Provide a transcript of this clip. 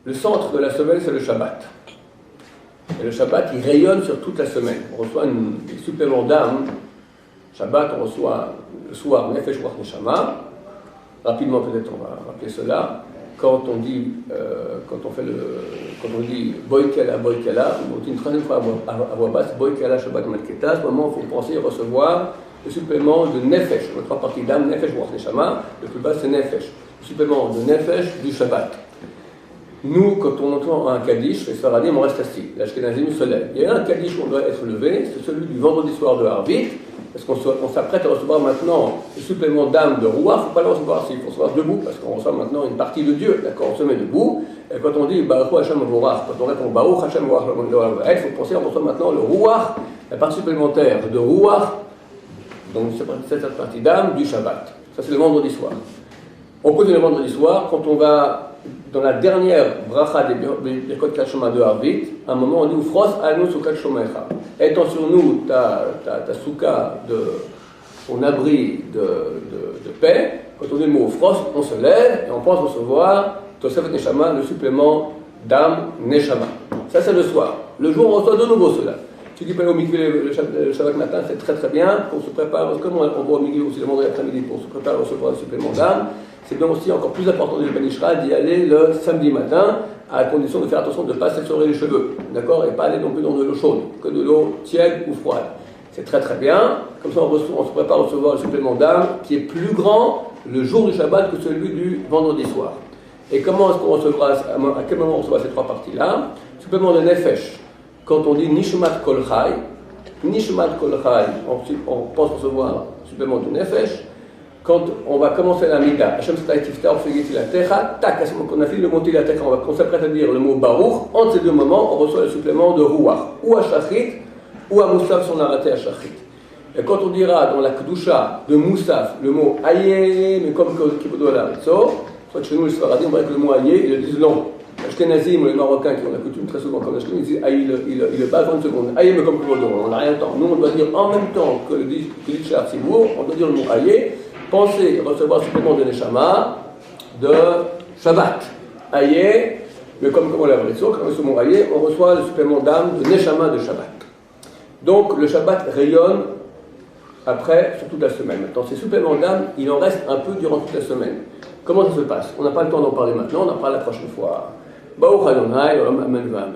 Le centre de la semaine, c'est le Shabbat. Et le Shabbat, il rayonne sur toute la semaine. On reçoit des suppléments d'âme. Shabbat, on reçoit le soir Nefesh Ruach Neshama. Rapidement, peut-être, on va rappeler cela. Quand on dit Boikala, Boikala, on dit une troisième fois à voix basse, Boikala Shabbat Malketa, à ce moment, il faut penser recevoir le supplément de Nefesh. On a trois parties d'âme, Nefesh Ruach Neshama. Le plus bas, c'est Nefesh. Le supplément de Nefesh du Shabbat. Nous, quand on entend un Kaddish, les Sfaradim, on reste assis. L'Ashkenazim se lève. Il y a un Kaddish où on doit être levé, c'est celui du vendredi soir de Harvit, parce qu'on s'apprête à recevoir maintenant le supplément d'âme de Rouah. Il ne faut pas le recevoir assis, il faut se recevoir debout, parce qu'on reçoit maintenant une partie de Dieu. D'accord, on se met debout. Et quand on dit Baruch Hashem Vorach, quand on répond Baruch Hashem Vorach, il faut penser, on reçoit maintenant le Rouah, la partie supplémentaire de Rouah, donc c'est cette partie d'âme du Shabbat. Ça, c'est le vendredi soir. On continue le vendredi soir, quand on va dans la dernière bracha des Kol Kachoma de Harvit, à un moment on dit Ufros alnu sukat shomecha. Étends sur nous ta souka, ton abri de paix. Quand on dit le mot Ufros, on se lève et on pense recevoir Tosefet Neshama, le supplément d'âme Neshama. Ça c'est le soir. Le jour on reçoit de nouveau cela. Ceux qui peuvent au mikvé le Shabbat matin, c'est très très bien pour se préparer, comme on va au mikvé aussi le vendredi après-midi pour se préparer à recevoir le supplément d'âme. C'est donc aussi encore plus important de Ben Ishra d'y aller le samedi matin, à condition de faire attention de ne pas s'essorer les cheveux, d'accord, et pas aller non plus dans de l'eau chaude, que de l'eau tiède ou froide. C'est très très bien, comme ça on se prépare à recevoir le supplément d'âme qui est plus grand le jour du Shabbat que celui du vendredi soir. Et comment est-ce qu'on recevra, à quel moment on recevra ces trois parties-là? Supplément de Nefesh, quand on dit Nishmat Kol Chai, on pense recevoir supplément de Nefesh. Quand on va commencer la Mida, Hashem Satai Tifta, Orfegeti la Techa, tac, à ce moment qu'on a fini le monter la Techa, on s'apprête à dire le mot Baruch, entre ces deux moments, on reçoit le supplément de Ruach, ou à Shachrit, ou à Moussaf, son arrêté à Shachrit. Et quand on dira dans la Kedusha de Moussaf, le mot Aye, mais comme Kibodo la Ritzo, soit chez nous les Sfaradim, on voit que le mot Aye, ils le disent long. Ashkenazim, les Marocains qui ont la coutume très souvent comme Ashkenazim, ils disent Aye, il le bat 20 secondes. Aye, mais comme Kibodo, on n'a rien de temps. Nous, on doit dire en même temps que le dit Shar Sibour, on doit dire le mot Aye. Pensez recevoir le supplément de Neshama de Shabbat. Aïe, mais comme on l'a dit, comme ce mot Aïe, on reçoit le supplément d'âme de Neshama de Shabbat. Donc le Shabbat rayonne après sur toute la semaine. Maintenant, ces suppléments d'âme, il en reste un peu durant toute la semaine. Comment ça se passe? On n'a pas le temps d'en parler maintenant, on en parle la prochaine fois. Baruch Adonai, Amen, Amen.